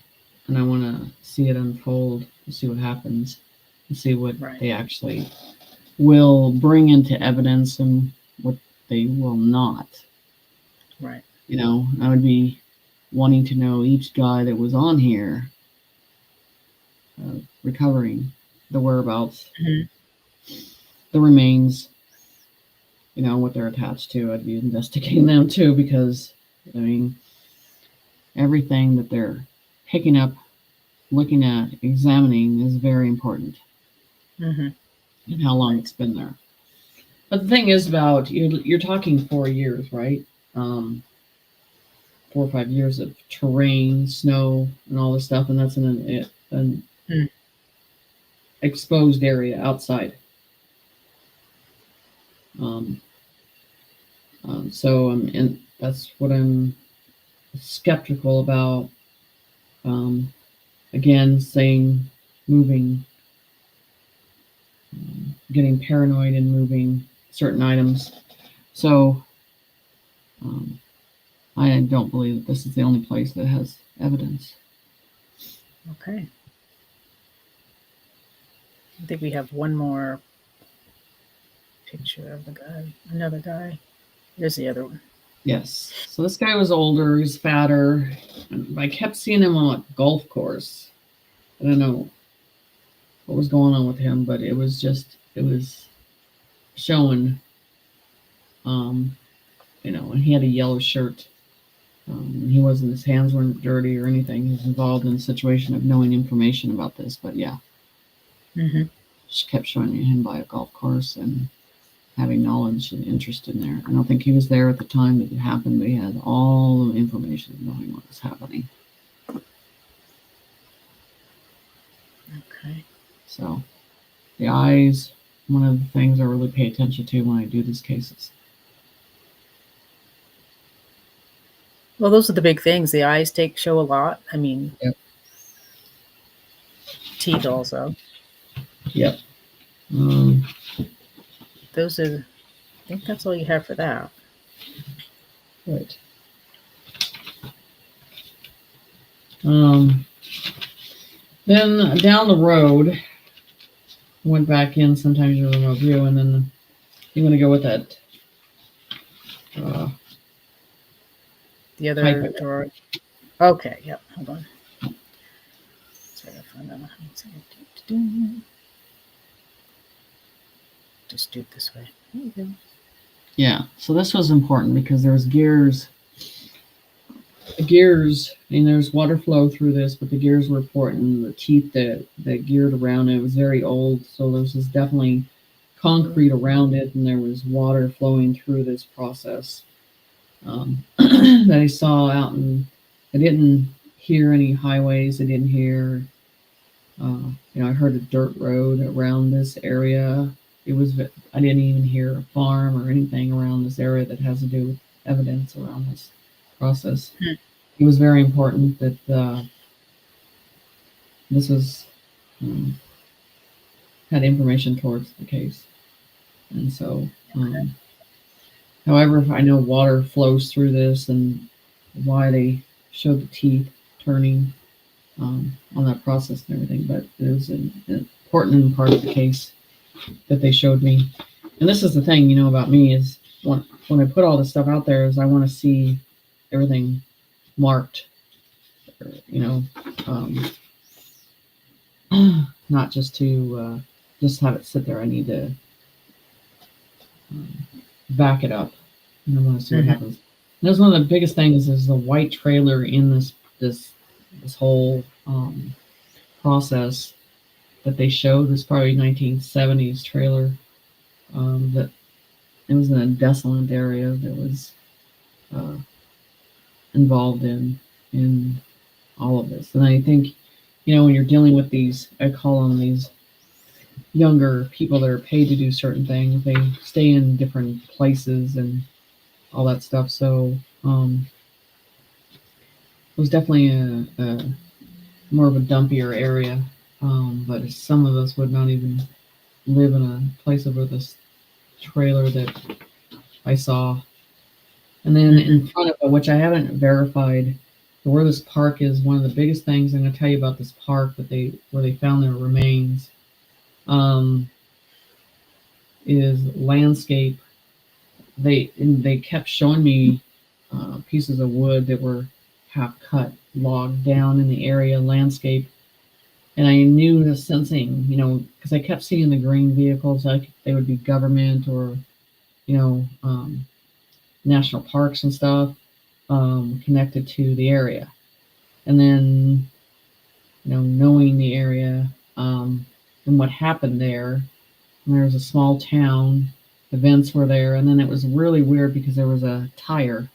and I want to see it unfold, and see what happens, and see what they actually will bring into evidence and what they will not. Right. I would be wanting to know each guy that was on here, recovering, the whereabouts, Mhm. the remains, what they're attached to. I'd be investigating them too, because I mean, everything that they're picking up, looking at, examining is very important, Mhm. and how long it's been there. But the thing is, about you're talking 4 years, right? 4 or 5 years of terrain, snow, and all this stuff, and that's in an Mm. exposed area outside. Um, and that's what I'm skeptical about. Um, Again, saying moving, getting paranoid and moving certain items. So um, I don't believe that this is the only place that has evidence. Okay. I think we have one more picture of the guy. Another guy. There's the other one. Yes. So this guy was older, he's fatter. And I kept seeing him on a golf course. I don't know what was going on with him, but it was showing, and he had a yellow shirt. He wasn't, his hands weren't dirty or anything. He was involved in a situation of knowing information about this, but yeah, Mhm. just kept showing him by a golf course and having knowledge and interest in there. I don't think he was there at the time that it happened, but he had all the information knowing what was happening. Okay. So the eyes, one of the things I really pay attention to when I do these cases. Well, those are the big things. The eyes show a lot. I mean, Yep. teeth also. Yep. Those are. I think that's all you have for that. Right. Then down the road, went back in. Sometimes you remote view, and then you want to go with that. The other drawer. Okay. Yep. Hold on. Sorry, I found out. Just do it this way. There you go. Yeah. So this was important because there's gears. The gears, and there's water flow through this, but the gears were important. The teeth that geared around it was very old, so there was definitely concrete around it, and there was water flowing through this process that I saw out. And I didn't hear any highways. I didn't hear, I heard a dirt road around this area. I didn't even hear a farm or anything around this area that has to do with evidence around this process. It was very important that this was had information towards the case, and so. However, I know water flows through this, and why they showed the teeth turning on that process and everything, but it was an important part of the case that they showed me. And this is the thing, about me is when I put all this stuff out there, is I want to see everything marked, not just to just have it sit there. I need to back it up, and I want to see what happens. And that's one of the biggest things is the white trailer in this whole process that they showed. This probably 1970s trailer that it was in a desolate area that was involved in all of this. And I think, when you're dealing with these, I call them these younger people that are paid to do certain things, they stay in different places and all that stuff. So it was definitely a more of a dumpier area. But some of us would not even live in a place over this trailer that I saw. And then in front of it, which I haven't verified, where this park is, one of the biggest things I'm going to tell you about this park where they found their remains is landscape. They kept showing me pieces of wood that were half cut, logged down in the area landscape. And I knew the sensing, because I kept seeing the green vehicles, like they would be government or, national parks and stuff, connected to the area. And then, knowing the area, and what happened there. And there was a small town, events were there, and then it was really weird because there was a tire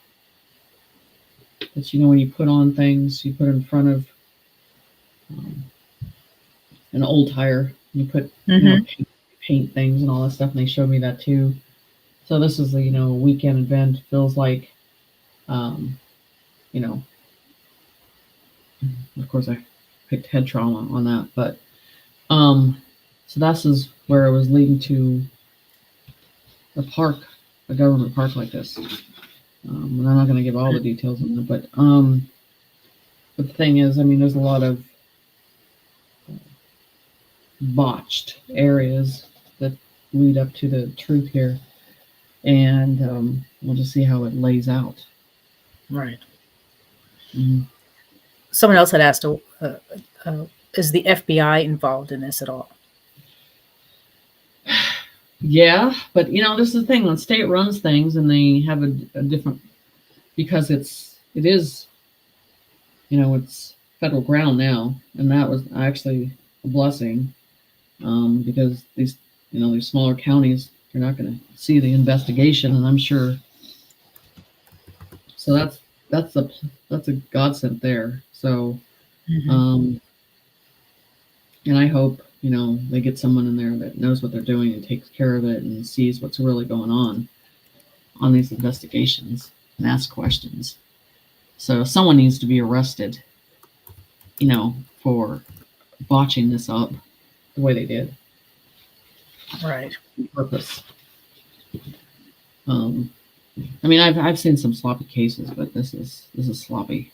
that, when you put on things, you put in front of an old tire, you put, paint things and all that stuff, and they showed me that too. So this is a, a weekend event, feels like, of course I picked head trauma on that, but, so this is where it was leading to a park, a government park like this. And I'm not going to give all the details on it, but the thing is, there's a lot of botched areas that lead up to the truth here, and we'll just see how it lays out. Right. Mm-hmm. Someone else had asked, is the FBI involved in this at all? Yeah, but this is the thing, when state runs things and they have a different, because it is, it's federal ground now, and that was actually a blessing, because these smaller counties, you're not going to see the investigation, and I'm sure. So that's a godsend there. So, and I hope they get someone in there that knows what they're doing and takes care of it and sees what's really going on these investigations and asks questions. So someone needs to be arrested, for botching this up the way they did. Right. On purpose. I've seen some sloppy cases, but this is sloppy.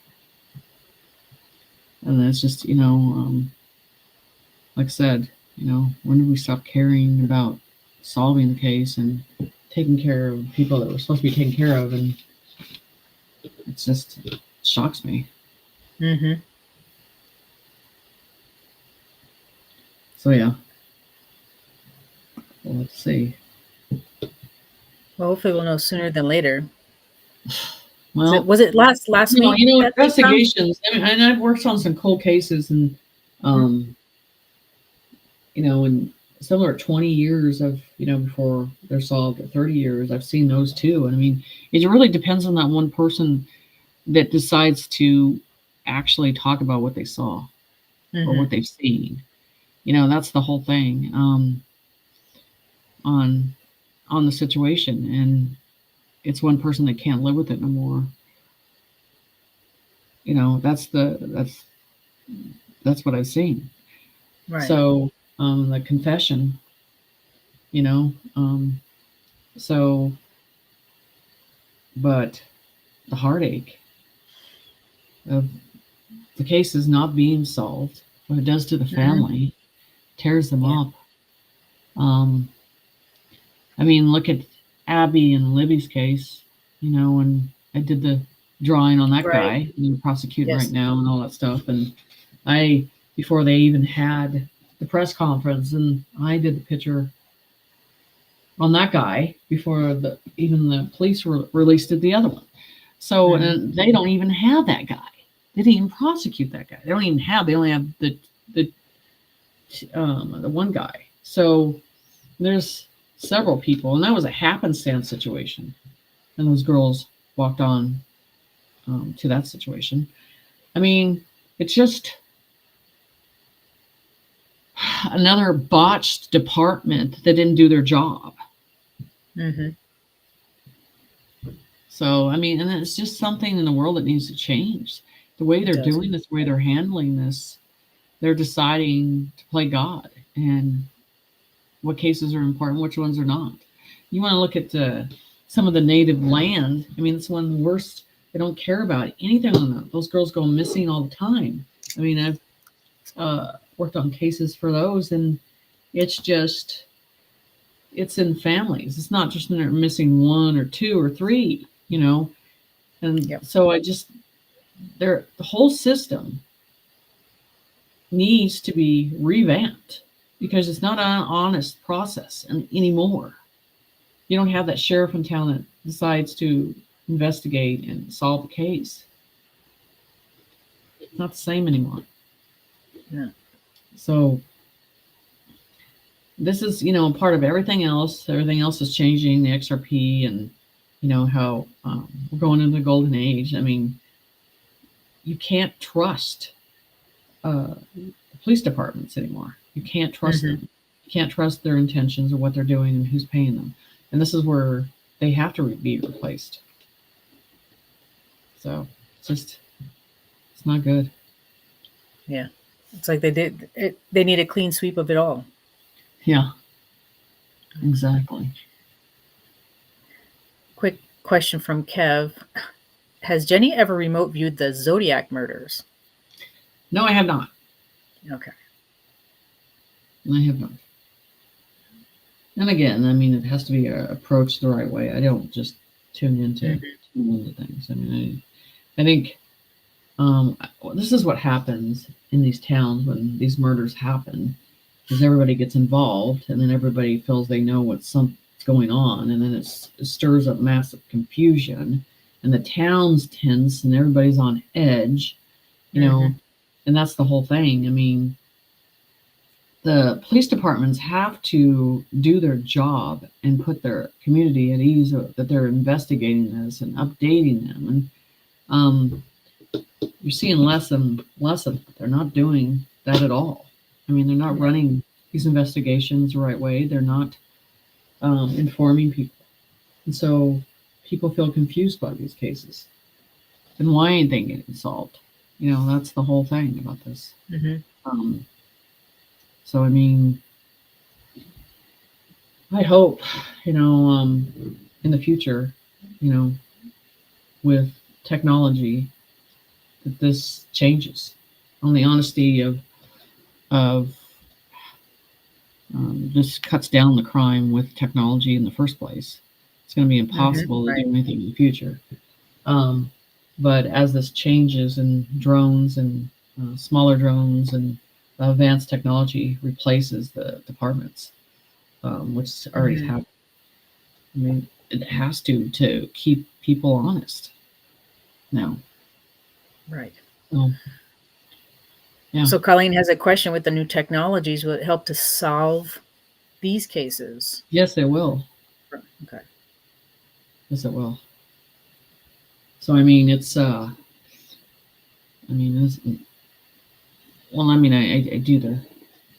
And it's just, like I said, when did we stop caring about solving the case and taking care of people that were supposed to be taken care of? And it shocks me. Mm-hmm. So yeah. Well, let's see. Well, hopefully we'll know sooner than later. Well, was it last week? Investigations. And I've worked on some cold cases, and and some are 20 years of before they're solved, or 30 years. I've seen those too, and it really depends on that one person that decides to actually talk about what they saw or what they've seen. That's the whole thing on the situation, and it's one person that can't live with it no more. That's what I've seen. Right. So the confession, but the heartache of the case is not being solved, what it does to the family, tears them up. Look at Abby and Libby's case, when I did the drawing on that guy, and they're prosecuting right now and all that stuff. And before they even had the press conference, and I did the picture on that guy before even the police released the other one. So and they don't even have that guy. They didn't even prosecute that guy. They only have the one guy. So there's several people, and that was a happenstance situation. And those girls walked on to that situation. It's just another botched department that didn't do their job. So, and it's just something in the world that needs to change. The way they're doing this, the way they're handling this, they're deciding to play God and what cases are important, which ones are not. You want to look at some of the native land. It's one of the worst. They don't care about anything on that. Those girls go missing all the time. I've worked on cases for those, and it's in families. It's not just they're missing one or two or three, And so the whole system needs to be revamped because it's not an honest process anymore. You don't have that sheriff in town that decides to investigate and solve the case. It's not the same anymore. Yeah. So this is, part of everything else. Everything else is changing, the XRP and, how we're going into the golden age. I mean, you can't trust the police departments anymore. You can't trust them. You can't trust their intentions or what they're doing and who's paying them. And this is where they have to be replaced. So it's not good. Yeah. It's like they need a clean sweep of it all. Yeah, exactly. Quick question from Kev. Has Jenny ever remote viewed the Zodiac murders? No, I have not. Okay. I have not. And again, I mean, it has to be approached the right way. I don't just tune into things. I mean, I think this is what happens in these towns when these murders happen, is everybody gets involved, and then everybody feels they know what's going on, and then it stirs up massive confusion, and the town's tense, and everybody's on edge, and that's the whole thing. I mean, the police departments have to do their job and put their community at ease that they're investigating this and updating them. And you're seeing less and less of it. They're not doing that at all. I mean, they're not running these investigations the right way. They're not informing people. And so people feel confused by these cases. And why ain't they getting solved? That's the whole thing about this. So, I mean, I hope, in the future, with technology, that this changes on the honesty of this cuts down the crime with technology in the first place. It's going to be impossible to do anything in the future. But as this changes and drones and smaller drones and advanced technology replaces the departments, which already happened. I mean, it has to keep people honest now. Right. Yeah. So Colleen has a question: with the new technologies, will it help to solve these cases? Yes, it will. Okay. Yes, it will. So, I mean, I do the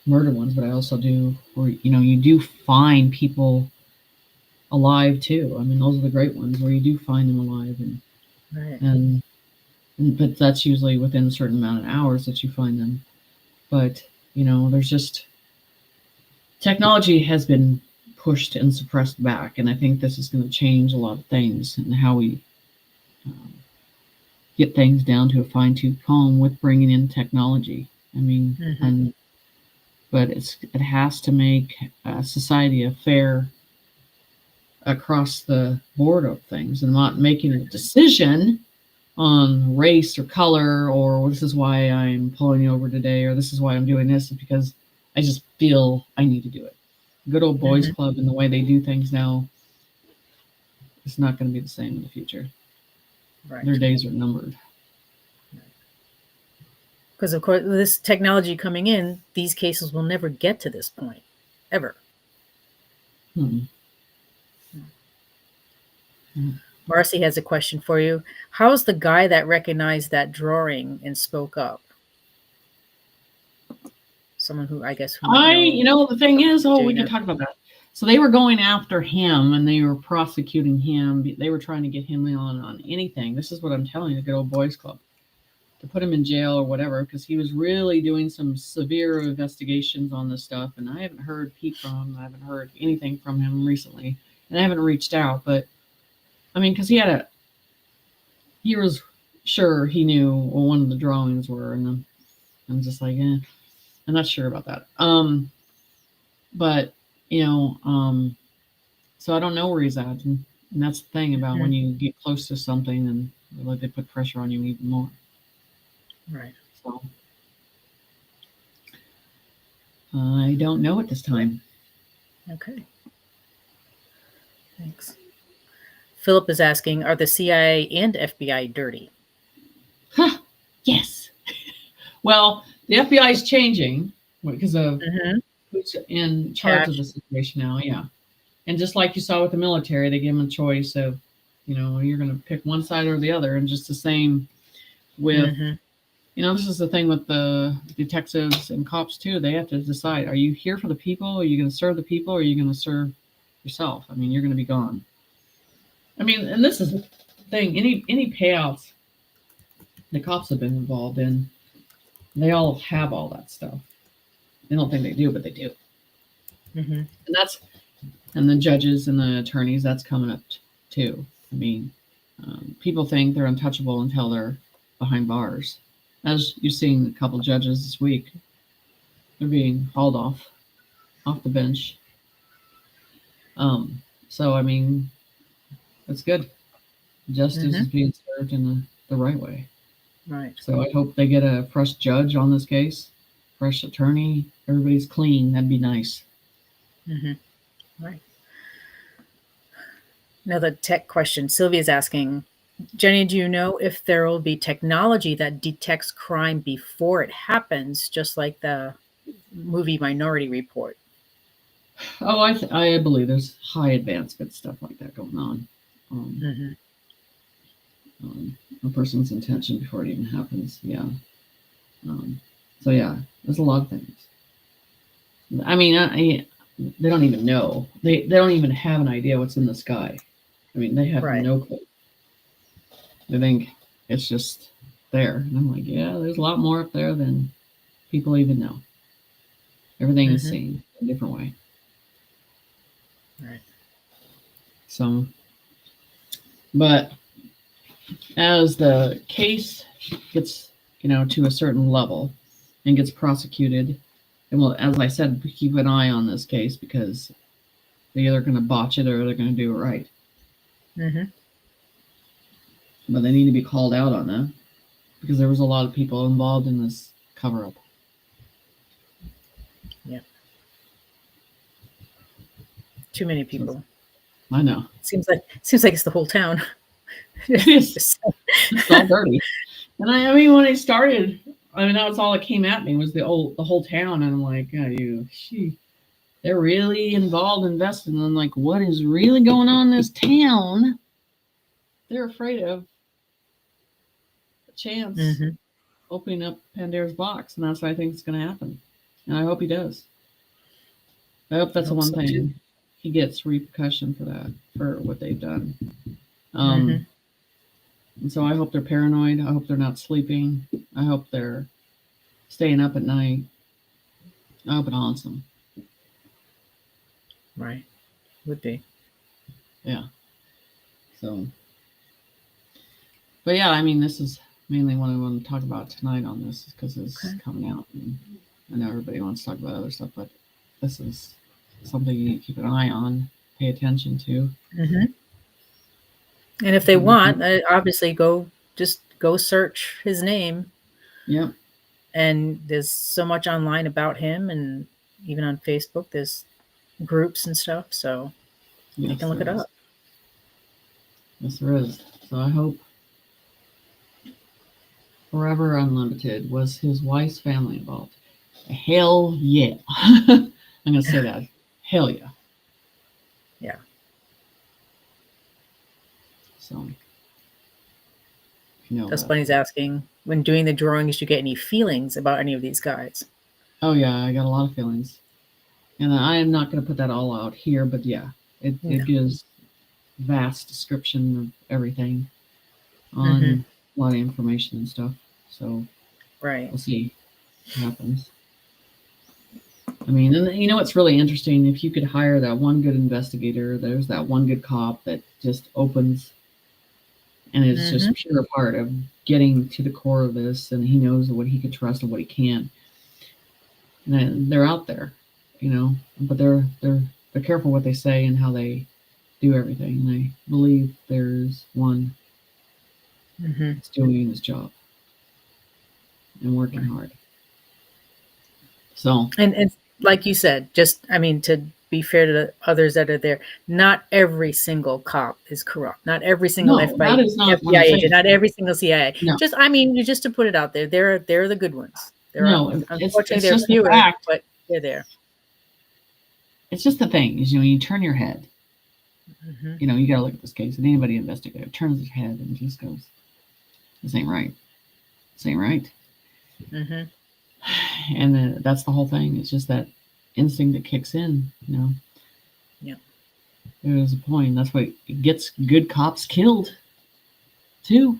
murder ones, but I also do where, you do find people alive too. I mean, those are the great ones where you do find them alive, but that's usually within a certain amount of hours that you find them. But, there's just technology has been pushed and suppressed back. And I think this is going to change a lot of things and how we get things down to a fine-tooth comb with bringing in technology. I mean, but it has to make society a fair across the board of things, and not making a decision on race or color, or this is why I'm pulling you over today, or this is why I'm doing this, because I just feel I need to do it. Good old boys club and the way they do things now, it's not going to be the same in the future. Right. Their days are numbered. Because, of course, this technology coming in, these cases will never get to this point, ever. Marcy has a question for you. How's the guy that recognized that drawing and spoke up? Someone who, I guess, the thing is, we can talk about that. So they were going after him, and they were prosecuting him. They were trying to get him on anything. This is what I'm telling you, the good old boys club, to put him in jail or whatever, because he was really doing some severe investigations on this stuff. And I haven't heard Pete from him. I haven't heard anything from him recently, and I haven't reached out. But I mean, because he was sure he knew what one of the drawings were, and I'm just like, I'm not sure about that. But so I don't know where he's at, and that's the thing about when you get close to something, and Like they put pressure on you even more. Right. So I don't know at this time. Okay. Thanks. Philip is asking, are the CIA and FBI dirty? Huh. Yes. Well, the FBI is changing because of who's in charge of the situation now. Yeah. And just like you saw with the military, they give them a choice of, you're going to pick one side or the other. And just the same with, this is the thing with the detectives and cops too. They have to decide, are you here for the people? Are you going to serve the people? Or are you going to serve yourself? I mean, you're going to be gone. I mean, and this is the thing, any payouts the cops have been involved in, they all have all that stuff. They don't think they do, but they do. And the judges and the attorneys, that's coming up too. I mean, people think they're untouchable until they're behind bars. As you've seen a couple judges this week, they're being hauled off the bench. So I mean, it's good. Justice is being served in the right way. Right. So I hope they get a fresh judge on this case, fresh attorney. Everybody's clean. That'd be nice. Right. Another tech question. Sylvia's asking, Jenny, do you know if there will be technology that detects crime before it happens, just like the movie Minority Report? Oh, I believe there's high advancement stuff like that going on. A person's intention before it even happens. Yeah. So yeah, there's a lot of things. I mean, they don't even know. They don't even have an idea what's in the sky. I mean, they have no clue. They think it's just there. And I'm like, yeah, there's a lot more up there than people even know. Everything is seen a different way. Right. So, but as the case gets, to a certain level and gets prosecuted, and well, as I said, keep an eye on this case because they're either going to botch it or they're going to do it right. But they need to be called out on that because there was a lot of people involved in this cover-up. Yeah. Too many people. I know. Seems like it's the whole town. It's all dirty. And I mean, when I started, I mean, that's all that came at me was the whole town, and I'm like, they're really involved, invested, and I'm like, what is really going on in this town? They're afraid of Chance opening up Pandora's box, and that's what I think is going to happen. And I hope he does. I hope that's the one thing too. He gets repercussion for that, for what they've done. And so I hope they're paranoid. I hope they're not sleeping. I hope they're staying up at night. I hope it haunts them. Right. Would be. Yeah. So. But yeah, I mean, this is mainly what I want to talk about tonight on this because it's coming out. And I know everybody wants to talk about other stuff, but this is something you need to keep an eye on, pay attention to. And if they want, obviously go search his name. Yep. And there's so much online about him, and even on Facebook, there's groups and stuff, so you can look it up. Yes, there is. So I hope Forever Unlimited. Was his wife's family involved? Hell yeah. I'm going to say that. Hell yeah. Yeah. So. That's Bunny's asking, when doing the drawings, do you get any feelings about any of these guys? Oh, yeah. I got a lot of feelings. And I am not going to put that all out here, but yeah. It gives vast description of everything on a lot of information and stuff. So we'll see what happens. I mean, and you know what's really interesting? If you could hire that one good investigator, there's that one good cop that just opens and is just pure part of getting to the core of this, and he knows what he can trust and what he can't. And they're out there, but they're careful what they say and how they do everything. And I believe there's one It's doing his job and working hard. So, and like you said, just, I mean, to be fair to the others that are there, not every single cop is corrupt. Not every single no, that is not what FBI I'm agent, saying. not every single CIA. No. Just, I mean, just to put it out there, they're the good ones. There are, No, unfortunately, it's there are just the fewer, fact. but they're there. It's just the thing is, when you turn your head, you got to look at this case, and anybody investigator turns their head and just goes, "This ain't right. This ain't right." And that's the whole thing. It's just that instinct that kicks in. Yeah. There's a point. That's why it gets good cops killed, too.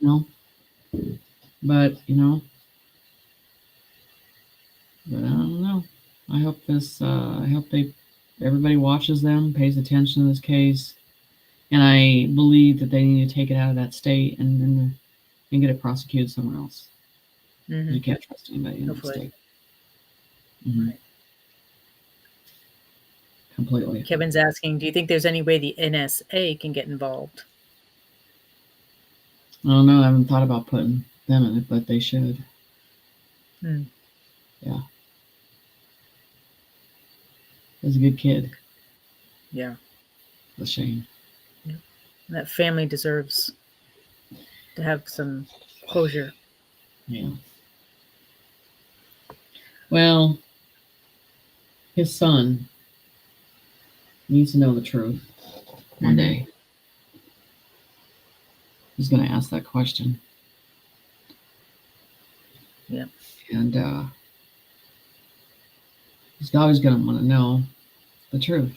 But but I don't know. I hope everybody watches them, pays attention to this case, and I believe that they need to take it out of that state and get it prosecuted somewhere else. You can't trust anybody in that state. Right. Completely. Kevin's asking, do you think there's any way the NSA can get involved? I don't know. I haven't thought about putting them in it, but they should. Yeah. He's a good kid. Yeah. It's a shame. Yeah. That family deserves to have some closure. Yeah. Well, his son needs to know the truth one day. He's going to ask that question. Yeah. And he's always going to want to know the truth.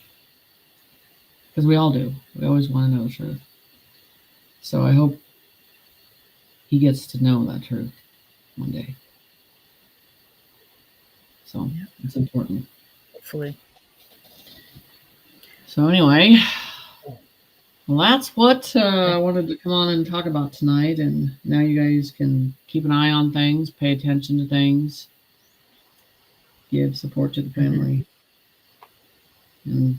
Because we all do. We always want to know the truth. So I hope he gets to know that truth one day. So it's important. Hopefully. So anyway, well, that's what I wanted to come on and talk about tonight. And now you guys can keep an eye on things, pay attention to things, give support to the family, and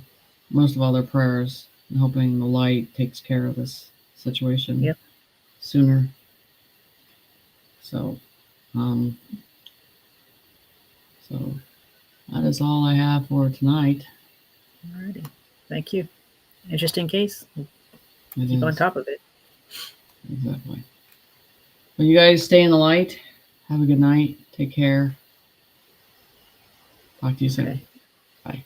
most of all, their prayers, and hoping the light takes care of this situation sooner. So, so that is all I have for tonight. Alrighty. Thank you. Interesting case. Keep on top of it. Exactly. Well, you guys stay in the light. Have a good night. Take care. Talk to you soon. Okay. Bye.